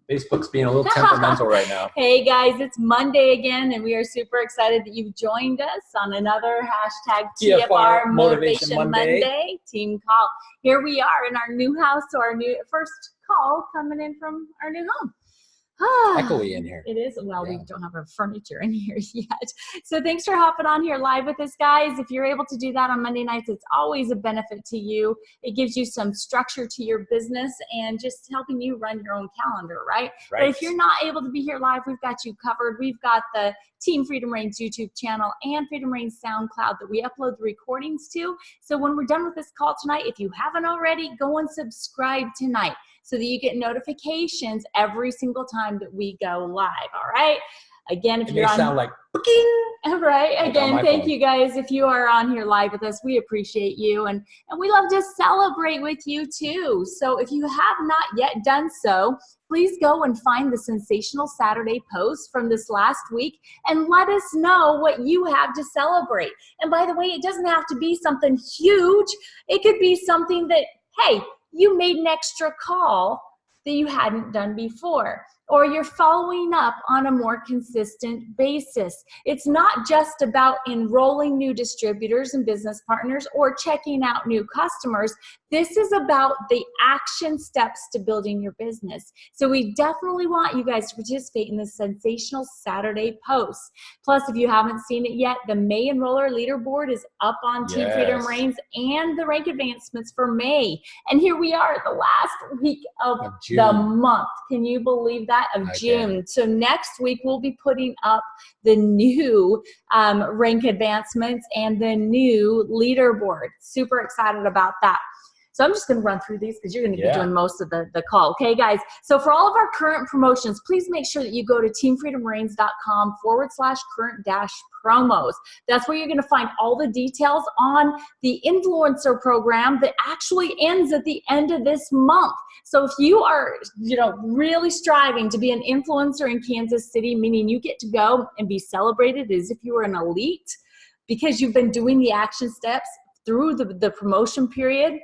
Facebook's being a little temperamental right now. Hey guys, it's Monday again, and we are super excited that you've joined us on another hashtag TFR Motivation Monday team call. Here we are in our new house, so our first call coming in from our new home. Echoey in here. It is. Well, yeah. We don't have our furniture in here yet. So thanks for hopping on here live with us, guys. If you're able to do that on Monday nights, it's always a benefit to you. It gives you some structure to your business and just helping you run your own calendar, right? But if you're not able to be here live, we've got you covered. We've got the Team Freedom Reigns YouTube channel and Freedom Reigns SoundCloud that we upload the recordings to. So when we're done with this call tonight, if you haven't already, go and subscribe tonight, so that you get notifications every single time that we go live, all right? Again, if you're on... sound like... Right, again, thank you guys. If you are on here live with us, we appreciate you, and we love to celebrate with you too. So if you have not yet done so, please go and find the Sensational Saturday post from this last week and let us know what you have to celebrate. And by the way, it doesn't have to be something huge. It could be something that, hey, you made an extra call that you hadn't done before, or you're following up on a more consistent basis. It's not just about enrolling new distributors and business partners or checking out new customers. This is about the action steps to building your business. So we definitely want you guys to participate in the Sensational Saturday post. Plus, if you haven't seen it yet, the May Enroller Leaderboard is up on Team Freedom Reigns and the rank advancements for May. And here we are, the last week of the month. Can you believe that? Of June. So next week, we'll be putting up the new rank advancements and the new leaderboard. Super excited about that. So I'm just going to run through these because you're going to be doing most of the call. Okay, guys? So for all of our current promotions, please make sure that you go to teamfreedomreigns.com/current-promos. That's where you're going to find all the details on the influencer program that actually ends at the end of this month. So if you are, really striving to be an influencer in Kansas City, meaning you get to go and be celebrated as if you were an elite because you've been doing the action steps through the promotion period,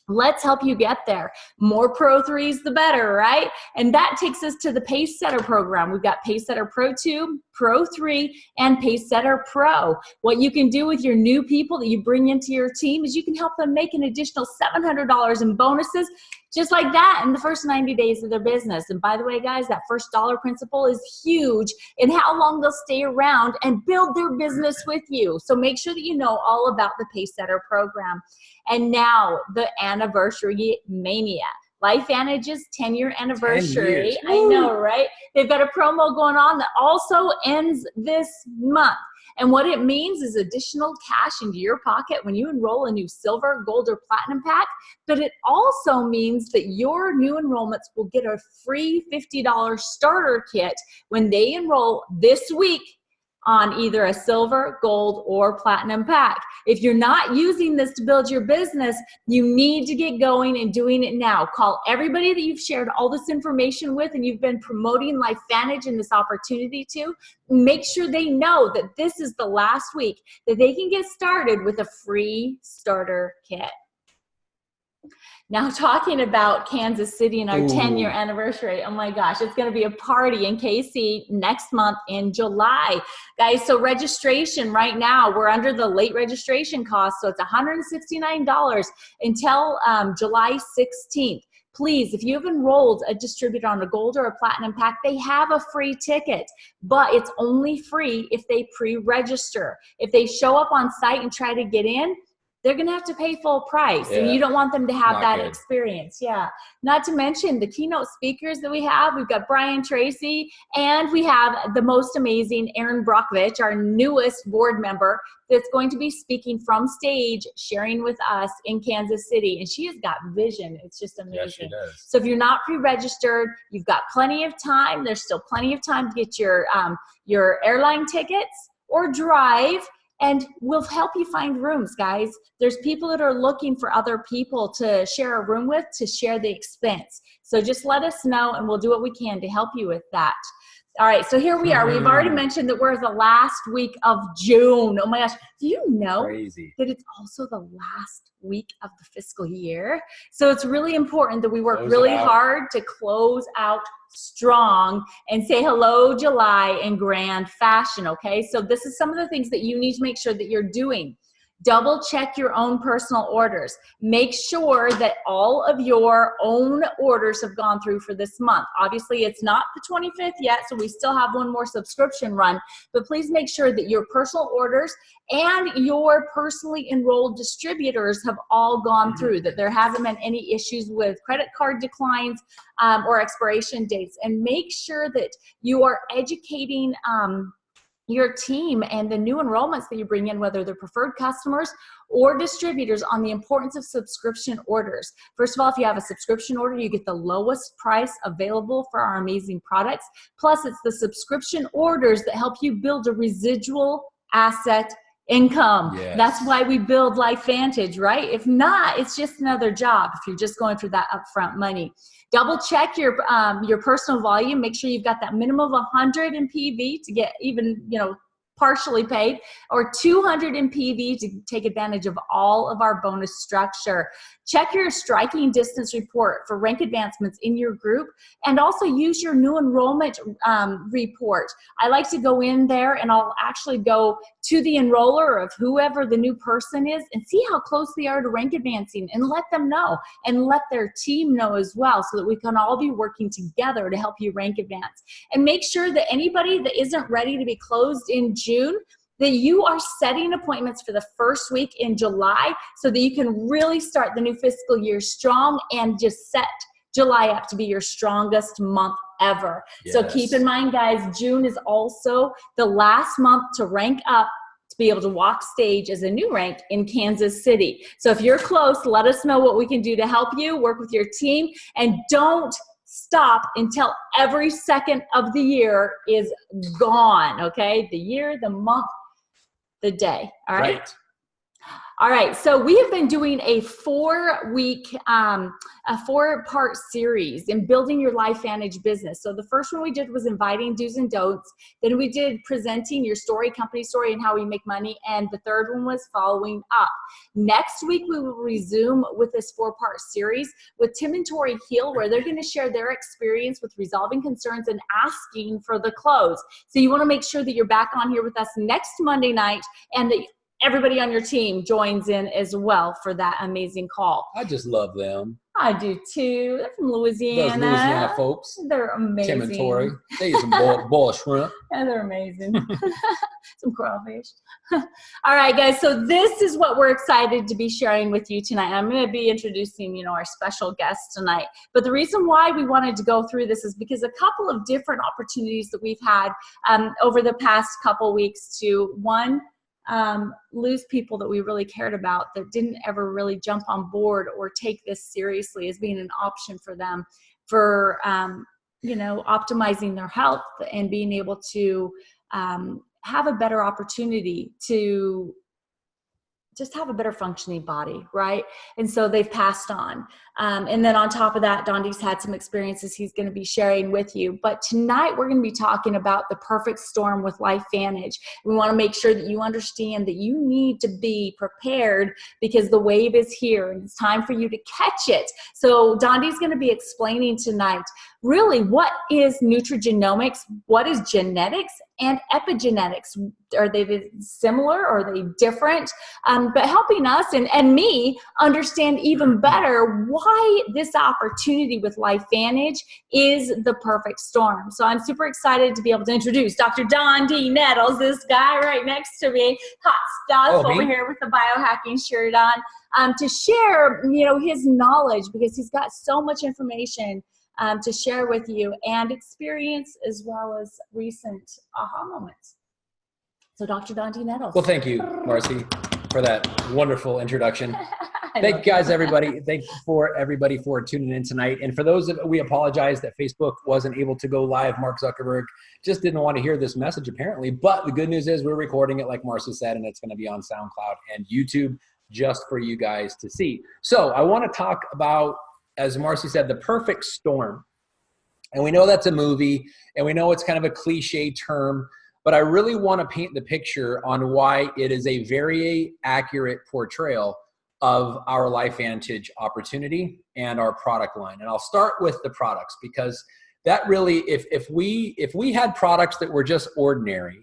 let's help you get there. More Pro 3s, the better, right? And that takes us to the Pace Setter program. We've got Pace Setter Pro 2, Pro 3, and Pace Setter Pro. What you can do with your new people that you bring into your team is you can help them make an additional $700 in bonuses just like that in the first 90 days of their business. And by the way, guys, that first dollar principle is huge in how long they'll stay around and build their business with you. So make sure that you know all about the Pace Setter program. And now the anniversary mania. LifeVantage's 10-year anniversary. 10 years. I know, right? They've got a promo going on that also ends this month. And what it means is additional cash into your pocket when you enroll a new silver, gold, or platinum pack. But it also means that your new enrollments will get a free $50 starter kit when they enroll this week on either a silver, gold, or platinum pack. If you're not using this to build your business, you need to get going and doing it now. Call everybody that you've shared all this information with and you've been promoting LifeVantage and this opportunity to. Make sure they know that this is the last week that they can get started with a free starter kit. Now, talking about Kansas City and our 10-year anniversary, oh my gosh, it's going to be a party in KC next month in July. Guys, so registration right now, we're under the late registration cost, so it's $169 until July 16th. Please, if you've enrolled a distributor on a gold or a platinum pack, they have a free ticket, but it's only free if they pre-register. If they show up on site and try to get in, they're going to have to pay full price, and you don't want them to have that experience. Not to mention the keynote speakers that we have. We've got Brian Tracy, and we have the most amazing Erin Brockovich, our newest board member, that's going to be speaking from stage, sharing with us in Kansas City. And she has got vision. It's just amazing. Yes, she does. So if you're not pre-registered, you've got plenty of time. There's still plenty of time to get your airline tickets or drive. And we'll help you find rooms, guys. There's people that are looking for other people to share a room with, to share the expense. So just let us know and we'll do what we can to help you with that. All right, so here we are. We've already mentioned that we're the last week of June. Oh my gosh, do you know that it's also the last week of the fiscal year? So it's really important that we work really hard to close out strong and say hello July in grand fashion, okay? So this is some of the things that you need to make sure that you're doing. Double check your own personal orders. Make sure that all of your own orders have gone through for this month. Obviously, it's not the 25th yet, so we still have one more subscription run, but please make sure that your personal orders and your personally enrolled distributors have all gone through, that there hasn't been any issues with credit card declines or expiration dates. And make sure that you are educating your team and the new enrollments that you bring in, whether they're preferred customers or distributors, on the importance of subscription orders. First of all, if you have a subscription order, you get the lowest price available for our amazing products. Plus, it's the subscription orders that help you build a residual asset income. Yes. That's why we build LifeVantage, right? If not, it's just another job if you're just going for that upfront money. Double check your personal volume. Make sure you've got that minimum of 100 in PV to get even, partially paid, or 200 in PV to take advantage of all of our bonus structure. Check your striking distance report for rank advancements in your group, and also use your new enrollment report. I like to go in there and I'll actually go to the enroller of whoever the new person is and see how close they are to rank advancing, and let them know and let their team know as well, so that we can all be working together to help you rank advance. And make sure that anybody that isn't ready to be closed in June, that you are setting appointments for the first week in July, so that you can really start the new fiscal year strong and just set July up to be your strongest month ever. Yes. So keep in mind, guys, June is also the last month to rank up to be able to walk stage as a new rank in Kansas City. So if you're close, let us know what we can do to help you, work with your team, and don't stop until every second of the year is gone, okay? The year, the month, the day, all right? Right. All right, so we have been doing a four-part series in building your LifeVantage business. So the first one we did was inviting do's and don'ts. Then we did presenting your story, company story, and how we make money. And the third one was following up. Next week, we will resume with this four-part series with Tim and Tori Heel, where they're going to share their experience with resolving concerns and asking for the close. So you want to make sure that you're back on here with us next Monday night, and that everybody on your team joins in as well for that amazing call. I just love them. I do too. They're from Louisiana. Those Louisiana folks. They're amazing. Tim and Tori. They eat some boiled shrimp. Yeah, they're amazing. Some crawfish. All right, guys. So this is what we're excited to be sharing with you tonight. I'm going to be introducing, our special guest tonight. But the reason why we wanted to go through this is because a couple of different opportunities that we've had over the past couple weeks to, one, lose people that we really cared about that didn't ever really jump on board or take this seriously as being an option for them for, optimizing their health and being able to have a better opportunity to just have a better functioning body, right? And so they've passed on. And then on top of that, Dondi's had some experiences he's going to be sharing with you. But tonight we're going to be talking about the perfect storm with LifeVantage. We want to make sure that you understand that you need to be prepared because the wave is here and it's time for you to catch it. So Dondi's going to be explaining tonight really what is nutrigenomics, what is genetics, and epigenetics. Are they similar or are they different? But helping us and me understand even better why this opportunity with LifeVantage is the perfect storm. So I'm super excited to be able to introduce Dr. Don D. Nettles, this guy right next to me, hot stuff over here with the biohacking shirt on, to share, his knowledge because he's got so much information to share with you and experience as well as recent aha moments. So Dr. Don D. Nettles. Well, thank you, Marcy, for that wonderful introduction. Thank you guys, everybody. Thank you for everybody for tuning in tonight. And for those of we apologize that Facebook wasn't able to go live. Mark Zuckerberg just didn't want to hear this message apparently. But the good news is we're recording it like Marcy said, and it's going to be on SoundCloud and YouTube just for you guys to see. So I want to talk about as Marcy said, the perfect storm. And we know that's a movie, and we know it's kind of a cliche term, but I really want to paint the picture on why it is a very accurate portrayal of our LifeVantage opportunity and our product line. And I'll start with the products, because that really, if we had products that were just ordinary,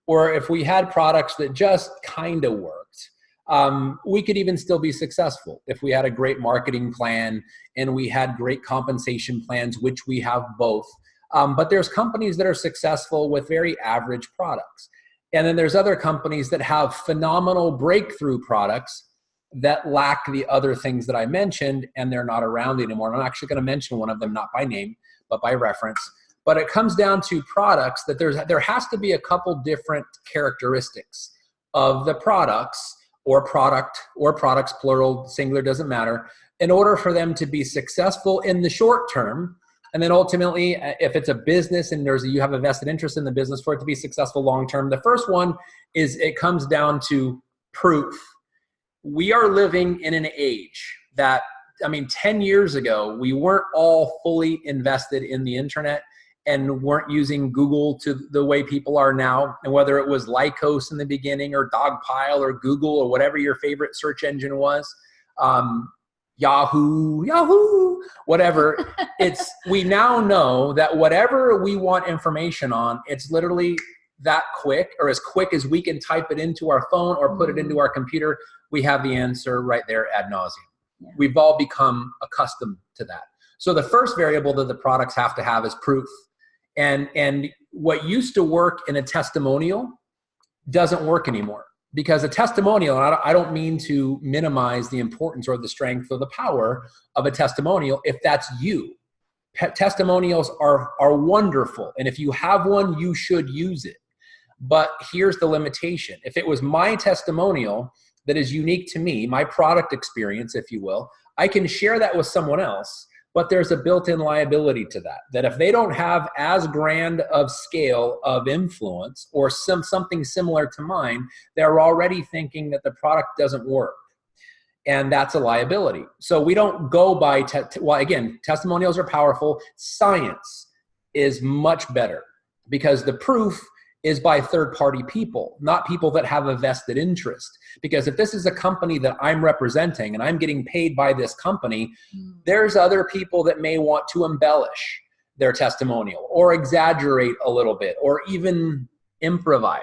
or if we had products that just kind of worked, we could even still be successful if we had a great marketing plan and we had great compensation plans, which we have both. But there's companies that are successful with very average products. And then there's other companies that have phenomenal breakthrough products that lack the other things that I mentioned, and they're not around anymore. And I'm actually going to mention one of them, not by name, but by reference. But it comes down to products that there has to be a couple different characteristics of the products, or products, plural, singular, doesn't matter, in order for them to be successful in the short term. And then ultimately, if it's a business and you have a vested interest in the business, for it to be successful long term. The first one is, it comes down to proof. We are living in an age that, 10 years ago, we weren't all fully invested in the internet and weren't using Google to the way people are now. And whether it was Lycos in the beginning, or Dogpile, or Google, or whatever your favorite search engine was, Yahoo, whatever. We now know that whatever we want information on, it's literally that quick, or as quick as we can type it into our phone or put it into our computer, we have the answer right there ad nauseum. Yeah. We've all become accustomed to that. So the first variable that the products have to have is proof. And what used to work in a testimonial doesn't work anymore, because a testimonial, and I don't mean to minimize the importance or the strength or the power of a testimonial if that's you. Testimonials are wonderful. And if you have one, you should use it. But here's the limitation. If it was my testimonial that is unique to me, my product experience, if you will, I can share that with someone else. But there's a built-in liability to that if they don't have as grand of scale of influence or something similar to mine, they're already thinking that the product doesn't work. And that's a liability. So we don't go by, again, testimonials are powerful. Science is much better, because the proof is by third-party people, not people that have a vested interest. Because if this is a company that I'm representing and I'm getting paid by this company, there's other people that may want to embellish their testimonial or exaggerate a little bit or even improvise.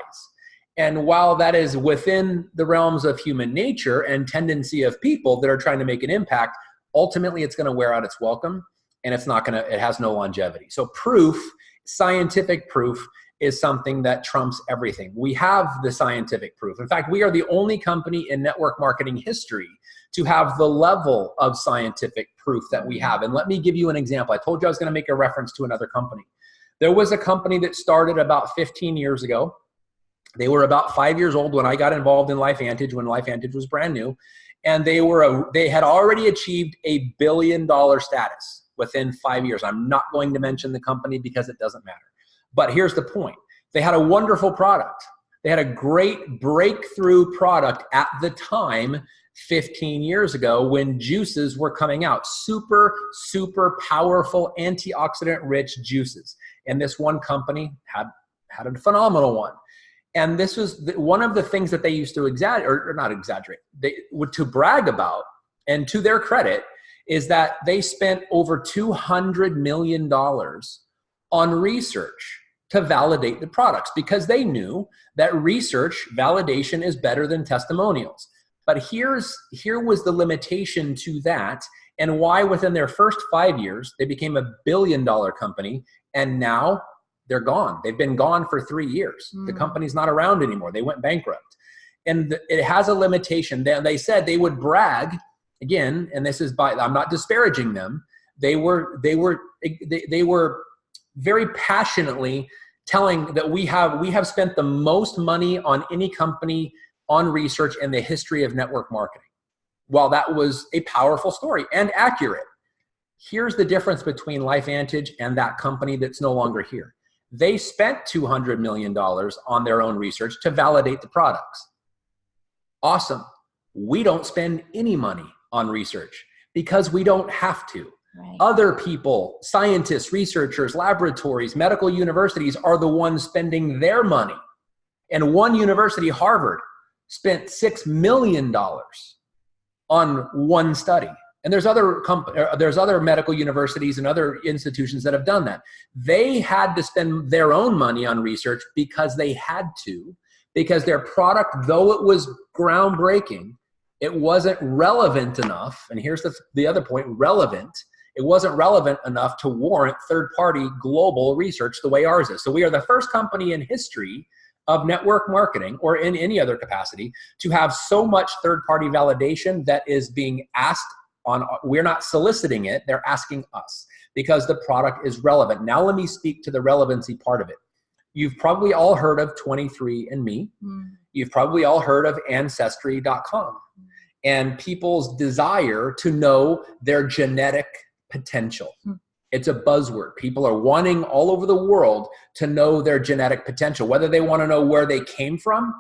And while that is within the realms of human nature and tendency of people that are trying to make an impact, ultimately it's going to wear out its welcome, and it has no longevity. So proof, scientific proof, is something that trumps everything. We have the scientific proof. In fact, we are the only company in network marketing history to have the level of scientific proof that we have. And let me give you an example. I told you I was going to make a reference to another company. There was a company that started about 15 years ago. They were about 5 years old when I got involved in LifeVantage, when LifeVantage was brand new. And they had already achieved $1 billion status within 5 years. I'm not going to mention the company because it doesn't matter. But here's the point. They had a wonderful product. They had a great breakthrough product at the time, 15 years ago, when juices were coming out. Super, super powerful antioxidant-rich juices. And this one company had a phenomenal one. And this was one of the things that they used to to brag about, and to their credit, is that they spent over $200 million on research to validate the products, because they knew that research validation is better than testimonials. But here was the limitation to that, and why within their first 5 years, they became $1 billion company, and now they're gone. They've been gone for 3 years. The company's not around anymore. They went bankrupt. And it has a limitation. They said they would brag, again, and this is I'm not disparaging them. They were very passionately telling that we have spent the most money on any company on research in the history of network marketing. While that was a powerful story and accurate, here's the difference between LifeVantage and that company that's no longer here. They spent $200 million on their own research to validate the products. Awesome. We don't spend any money on research. because we don't have to. Right. Other people, scientists, researchers, laboratories, medical universities are the ones spending their money. And one university, Harvard, spent $6 million on one study. And there's other medical universities and other institutions that have done that. They had to spend their own money on research because they had to, because their product, though it was groundbreaking, it wasn't relevant enough. And here's the other point, relevant. It wasn't relevant enough to warrant third-party global research the way ours is. So we are the first company in history of network marketing, or in any other capacity, to have so much third-party validation that is being asked on. We're not soliciting it, they're asking us because the product is relevant. Now let me speak to the relevancy part of it. You've probably all heard of 23andMe. You've probably all heard of Ancestry.com and people's desire to know their genetic potential. It's a buzzword. People are wanting all over the world to know their genetic potential, whether they want to know where they came from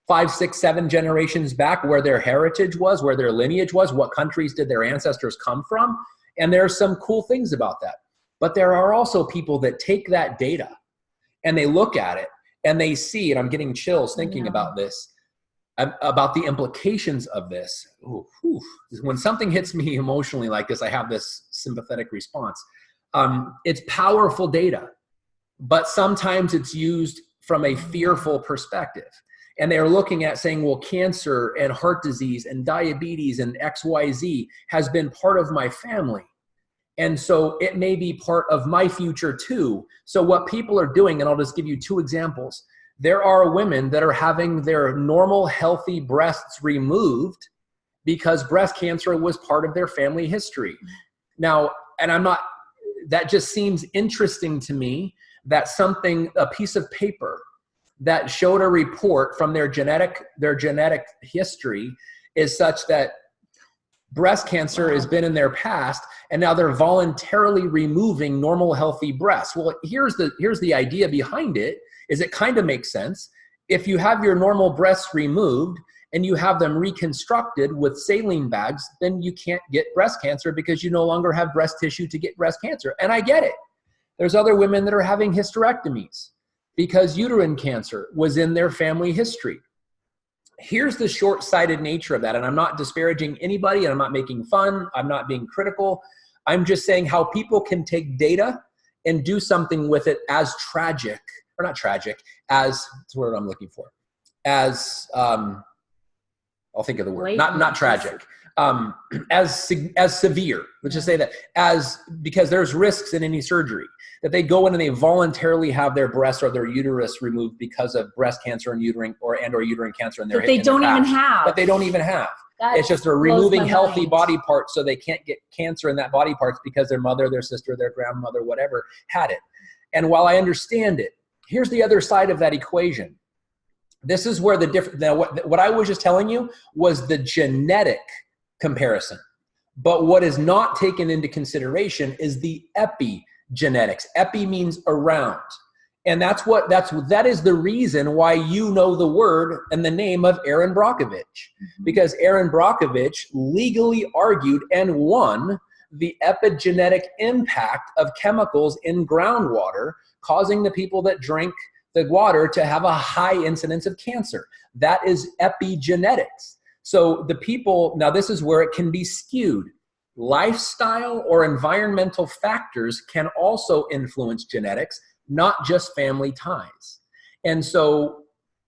5, 6, 7 generations back, where their heritage was, where their lineage was, what countries did their ancestors come from. And there are some cool things about that. But there are also people that take that data and they look at it and they see, and I'm getting chills thinking about this, about the implications of this. When something hits me emotionally like this, I have this sympathetic response. It's powerful data, but sometimes it's used from a fearful perspective. And they're looking at saying, well, cancer and heart disease and diabetes and XYZ has been part of my family. And so it may be part of my future too. So what people are doing, and I'll just give you 2 examples. There are women that are having their normal, healthy breasts removed because breast cancer was part of their family history. Now, and that just seems interesting to me, that a piece of paper that showed a report from their genetic history is such that breast cancer has been in their past, and now they're voluntarily removing normal, healthy breasts. Well, here's the idea behind it, is it kind of makes sense. If you have your normal breasts removed and you have them reconstructed with saline bags, then you can't get breast cancer because you no longer have breast tissue to get breast cancer. And I get it. There's other women that are having hysterectomies because uterine cancer was in their family history. Here's the short-sighted nature of that. And I'm not disparaging anybody, and I'm not making fun. I'm not being critical. I'm just saying how people can take data and do something with it as tragic, or not tragic, as, that's the word I'm looking for, as, I'll think of the word, not tragic, as severe, let's just say that, because there's risks in any surgery, that they go in and they voluntarily have their breast or their uterus removed because of breast cancer and uterine cancer in their that they don't even have. That they don't even have. It's just they're removing healthy body parts so they can't get cancer in that body parts because their mother, their sister, their grandmother, whatever, had it. And while I understand it, here's the other side of that equation. This is where what I was just telling you was the genetic comparison. But what is not taken into consideration is the epigenetics. Epi means around. And that is the reason why you know the word and the name of Aaron Brockovich. Because Aaron Brockovich legally argued and won the epigenetic impact of chemicals in groundwater, causing the people that drink the water to have a high incidence of cancer. That is epigenetics. So the people, now this is where it can be skewed. Lifestyle or environmental factors can also influence genetics, not just family ties. And so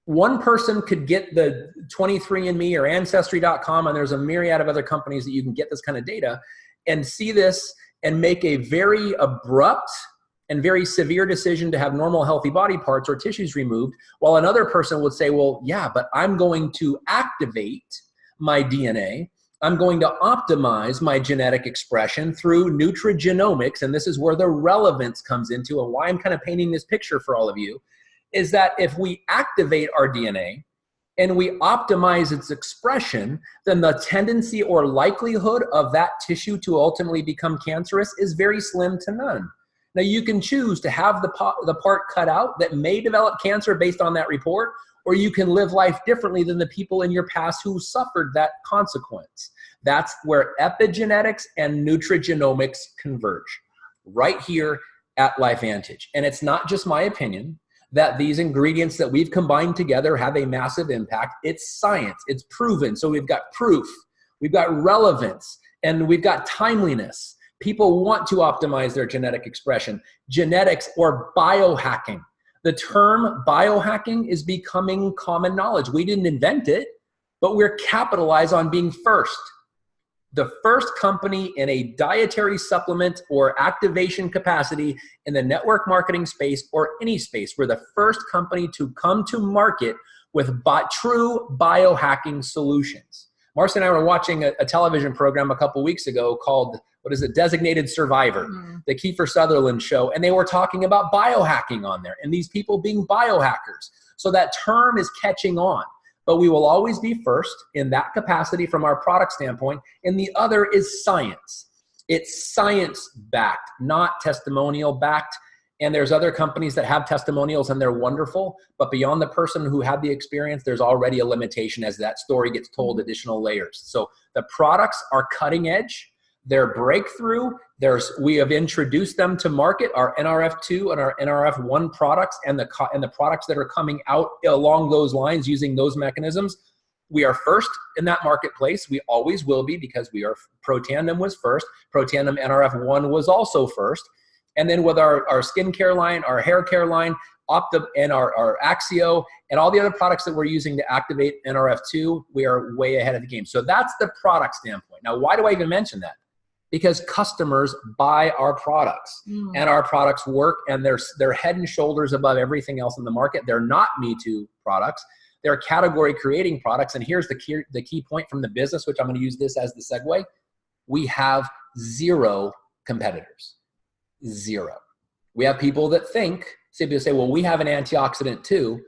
one person could get the 23andMe or Ancestry.com, and there's a myriad of other companies that you can get this kind of data, and see this and make a very abrupt and very severe decision to have normal healthy body parts or tissues removed, while another person would say, well, yeah, but I'm going to activate my DNA. I'm going to optimize my genetic expression through Nutrigenomics, and this is where the relevance comes into, and why I'm kind of painting this picture for all of you, is that if we activate our DNA and we optimize its expression, then the tendency or likelihood of that tissue to ultimately become cancerous is very slim to none. Now, you can choose to have the part cut out that may develop cancer based on that report, or you can live life differently than the people in your past who suffered that consequence. That's where epigenetics and nutrigenomics converge, right here at LifeVantage. And it's not just my opinion that these ingredients that we've combined together have a massive impact. It's science, it's proven. So we've got proof, we've got relevance, and we've got timeliness. People want to optimize their genetic expression. Genetics or biohacking. The term biohacking is becoming common knowledge. We didn't invent it, but we're capitalized on being first. The first company in a dietary supplement or activation capacity in the network marketing space or any space. We're the first company to come to market with true biohacking solutions. Marcy and I were watching a television program a couple weeks ago called, Designated Survivor, the Kiefer Sutherland show, and they were talking about biohacking on there and these people being biohackers. So that term is catching on. But we will always be first in that capacity from our product standpoint. And the other is science. It's science-backed, not testimonial-backed. And there's other companies that have testimonials and they're wonderful. But beyond the person who had the experience, there's already a limitation as that story gets told, additional layers. So the products are cutting edge. They're breakthrough. We have introduced them to market, our NRF2 and our NRF1 products, and the products that are coming out along those lines using those mechanisms. We are first in that marketplace. We always will be because Protandim was first. Protandim NRF1 was also first. And then with our skincare line, our hair care line, Opta, and our Axio, and all the other products that we're using to activate NRF2, we are way ahead of the game. So that's the product standpoint. Now, why do I even mention that? Because customers buy our products and our products work, and they're head and shoulders above everything else in the market. They're not Me Too products. They're category creating products. And here's the key point from the business, which I'm going to use this as the segue. We have zero competitors. Zero. We have people that say, well, we have an antioxidant too.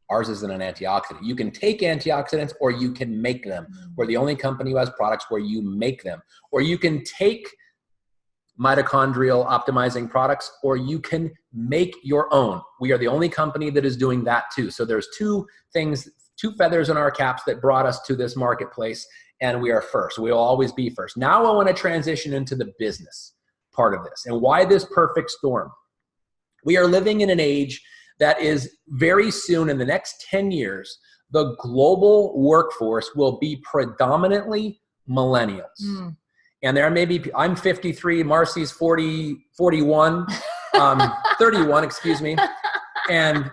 Ours isn't an antioxidant. You can take antioxidants or you can make them. We're the only company who has products where you make them. Or you can take mitochondrial optimizing products or you can make your own. We are the only company that is doing that too. So there's two feathers in our caps that brought us to this marketplace, and we are first. We'll always be first. Now I want to transition into the business part of this and why this perfect storm. We are living in an age that is very soon, in the next 10 years, the global workforce will be predominantly millennials. And there may be, I'm 53, Marcy's 41, 31, excuse me. And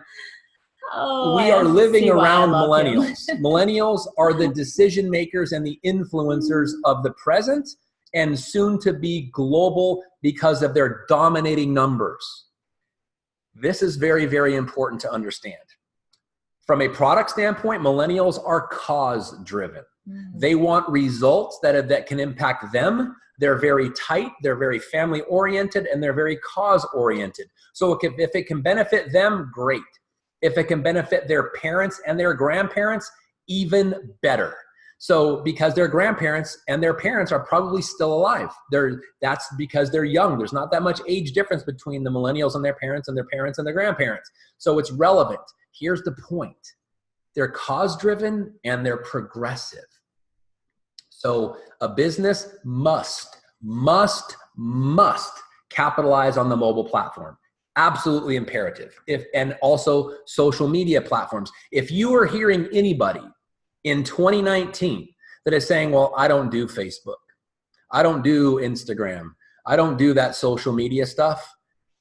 we are living around millennials. Millennials are the decision makers and the influencers of the present and soon to be global because of their dominating numbers. This is very, very important to understand. From a product standpoint, millennials are cause-driven. They want results that can impact them. They're very tight, they're very family-oriented, and they're very cause-oriented. So if it can benefit them, great. If it can benefit their parents and their grandparents, even better. So because their grandparents and their parents are probably still alive. That's because they're young. There's not that much age difference between the millennials and their parents and their parents and their grandparents. So it's relevant. Here's the point. They're cause-driven and they're progressive. So a business must capitalize on the mobile platform. Absolutely imperative. And also social media platforms. If you are hearing anybody in 2019 that is saying, well, I don't do Facebook, I don't do Instagram, I don't do that social media stuff,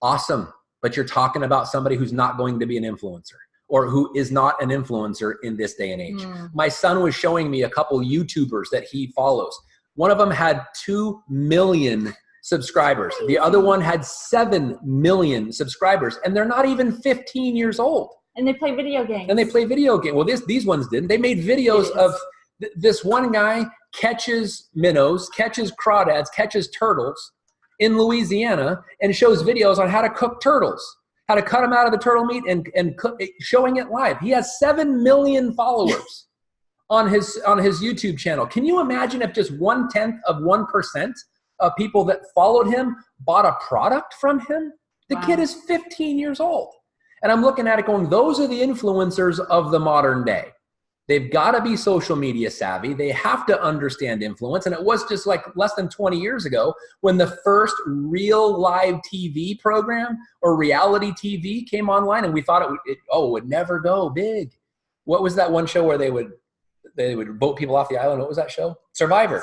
awesome. But you're talking about somebody who's not going to be an influencer or who is not an influencer in this day and age. My son was showing me a couple YouTubers that he follows. One of them had 2 million subscribers. The other one had 7 million subscribers, and they're not even 15 years old. And they play video games. Well, these ones didn't. They made videos of this one guy catches minnows, catches crawdads, catches turtles in Louisiana, and shows videos on how to cook turtles, how to cut them out of the turtle meat and cook, showing it live. He has 7 million followers on his YouTube channel. Can you imagine if just 1/10 of 1% of people that followed him bought a product from him? The kid is 15 years old. And I'm looking at it going, those are the influencers of the modern day. They've got to be social media savvy. They have to understand influence. And it was just like less than 20 years ago when the first real live TV program or reality TV came online, and we thought it would never go big. What was that one show where they would vote people off the island? What was that show? Survivor.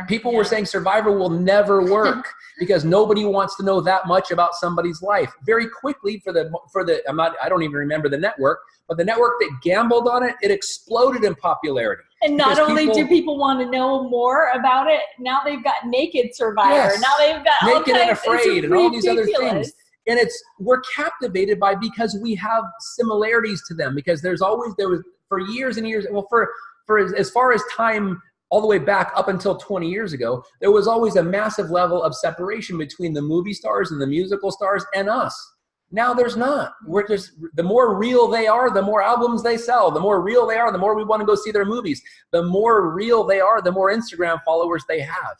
People were saying Survivor will never work because nobody wants to know that much about somebody's life. Very quickly I don't even remember the network, but the network that gambled on it exploded in popularity. And not only do people want to know more about it, now they've got Naked Survivor. Yes. Now they've got Naked and Afraid and all these other things. And we're captivated by, because we have similarities to them, because there was for years and years, well, for as far as time, all the way back up until 20 years ago, there was always a massive level of separation between the movie stars and the musical stars and us. Now there's not. We're just, the more real they are, the more albums they sell. The more real they are, the more we want to go see their movies. The more real they are, the more Instagram followers they have.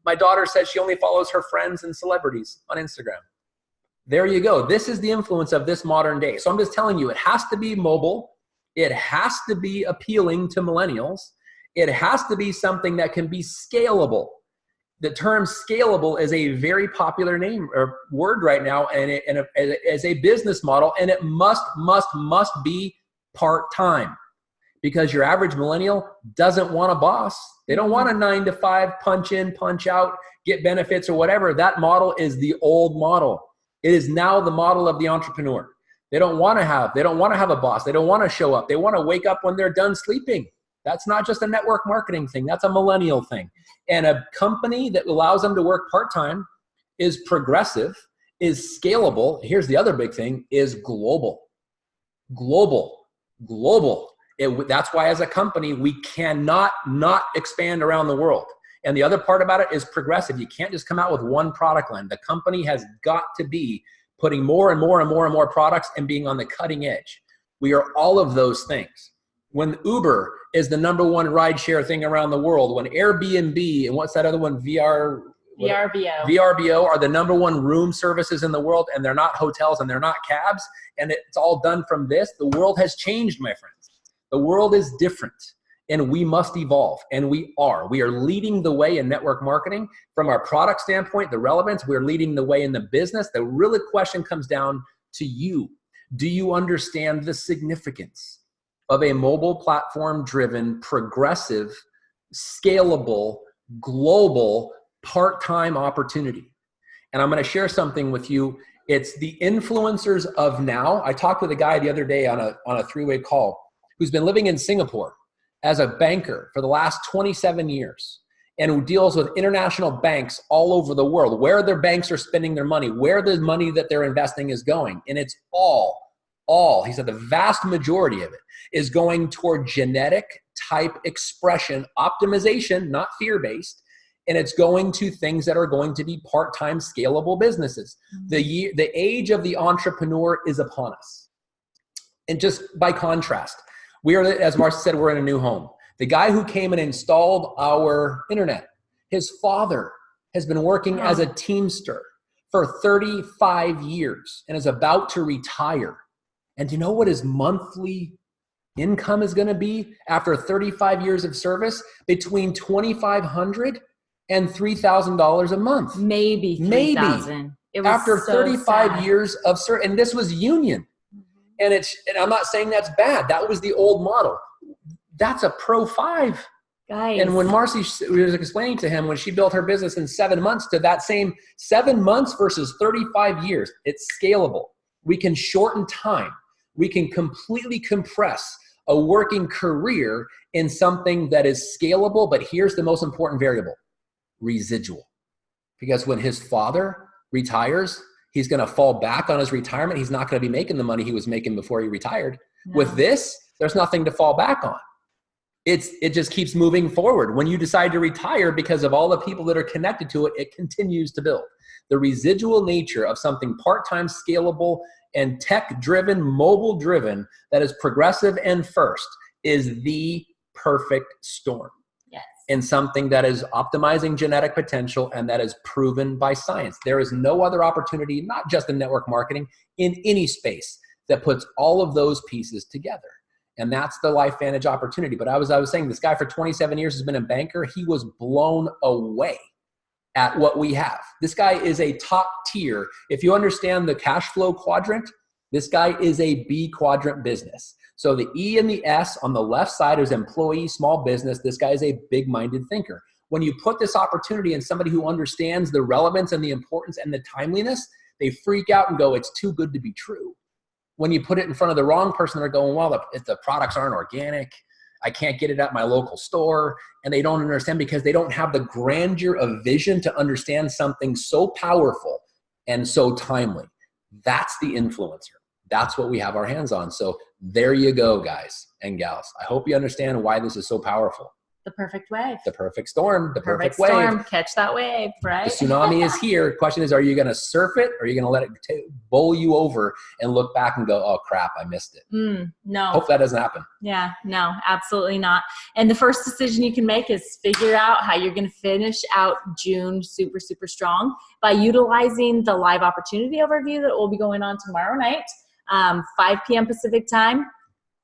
My daughter says she only follows her friends and celebrities on Instagram. There you go. This is the influence of this modern day. So I'm just telling you, it has to be mobile. It has to be appealing to millennials. It has to be something that can be scalable. The term scalable is a very popular name or word right now, and as a business model, and it must be part-time, because your average millennial doesn't want a boss. They don't want a 9-to-5 punch in, punch out, get benefits or whatever. That model is the old model. It is now the model of the entrepreneur. They don't want to have a boss. They don't want to show up. They want to wake up when they're done sleeping. That's not just a network marketing thing. That's a millennial thing. And a company that allows them to work part-time is progressive, is scalable. Here's the other big thing, is global. That's why as a company, we cannot not expand around the world. And the other part about it is progressive. You can't just come out with one product line. The company has got to be putting more and more products and being on the cutting edge. We are all of those things. When Uber is the #1 rideshare thing around the world, when Airbnb and what's that other one, VRBO are the #1 room services in the world, and they're not hotels and they're not cabs, and it's all done from this, the world has changed, my friends. The world is different, and we must evolve, and we are. We are leading the way in network marketing from our product standpoint, the relevance. We're leading the way in the business. The real question comes down to you. Do you understand the significance of a mobile platform-driven, progressive, scalable, global, part-time opportunity? And I'm going to share something with you. It's the influencers of now. I talked with a guy the other day on a three-way call who's been living in Singapore as a banker for the last 27 years and who deals with international banks all over the world, where their banks are spending their money, where the money that they're investing is going. And it's all, he said the vast majority of it is going toward genetic type expression, optimization, not fear-based, and it's going to things that are going to be part-time scalable businesses. Mm-hmm. The age of the entrepreneur is upon us. And just by contrast, we are, as Marcia said, we're in a new home. The guy who came and installed our internet, his father has been working as a Teamster for 35 years and is about to retire. And do you know what his monthly income is going to be after 35 years of service? Between $2,500 and $3,000 a month. Maybe $3,000. After 35 years of service, and this was union. And I'm not saying that's bad. That was the old model. That's a Pro 5. Guys. And when Marcy was explaining to him when she built her business in 7 months to that same 7 months versus 35 years, it's scalable. We can shorten time. We can completely compress a working career in something that is scalable. But here's the most important variable: residual. Because when his father retires, he's going to fall back on his retirement. He's not going to be making the money he was making before he retired. No. With this, there's nothing to fall back on. It just keeps moving forward. When you decide to retire, because of all the people that are connected to it, it continues to build. The residual nature of something part-time, scalable, and tech-driven, mobile-driven, that is progressive and first, is the perfect storm. Yes. And something that is optimizing genetic potential and that is proven by science. There is no other opportunity, not just in network marketing, in any space, that puts all of those pieces together. And that's the LifeVantage opportunity. But I was saying, this guy for 27 years has been a banker. He was blown away at what we have. This guy is a top tier. If you understand the cash flow quadrant, this guy is a B quadrant business. So the E and the S on the left side is employee, small business. This guy is a big-minded thinker. When you put this opportunity in somebody who understands the relevance and the importance and the timeliness, they freak out and go, it's too good to be true. When you put it in front of the wrong person, they're going, well, if the products aren't organic, I can't get it at my local store. And they don't understand because they don't have the grandeur of vision to understand something so powerful and so timely. That's the influencer. That's what we have our hands on. So there you go, guys and gals. I hope you understand why this is so powerful. The perfect wave. The perfect storm. The perfect wave. Storm. Catch that wave, right? The tsunami is here. Question is, are you going to surf it or are you going to let it bowl you over and look back and go, oh, crap, I missed it? No. Hope that doesn't happen. Yeah, no, absolutely not. And the first decision you can make is figure out how you're going to finish out June super, super strong by utilizing the live opportunity overview that will be going on tomorrow night, 5 p.m. Pacific time.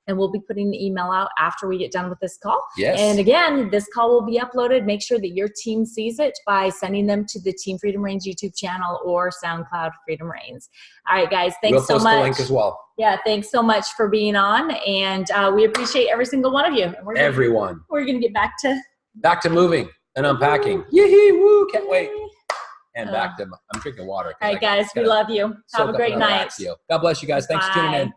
And we'll be putting the email out after we get done with this call. Yes. And again, this call will be uploaded. Make sure that your team sees it by sending them to the Team Freedom Reigns YouTube channel or SoundCloud Freedom Reigns. All right, guys, thanks so much. We'll post the link as well. Yeah, thanks so much for being on. And we appreciate every single one of you. And Everyone. We're going to get back to moving and unpacking. Yee-hee, woo, Can't wait. And back to, I'm drinking water. All right, guys, we love you. Have a great night. God bless you guys. Thanks for tuning in.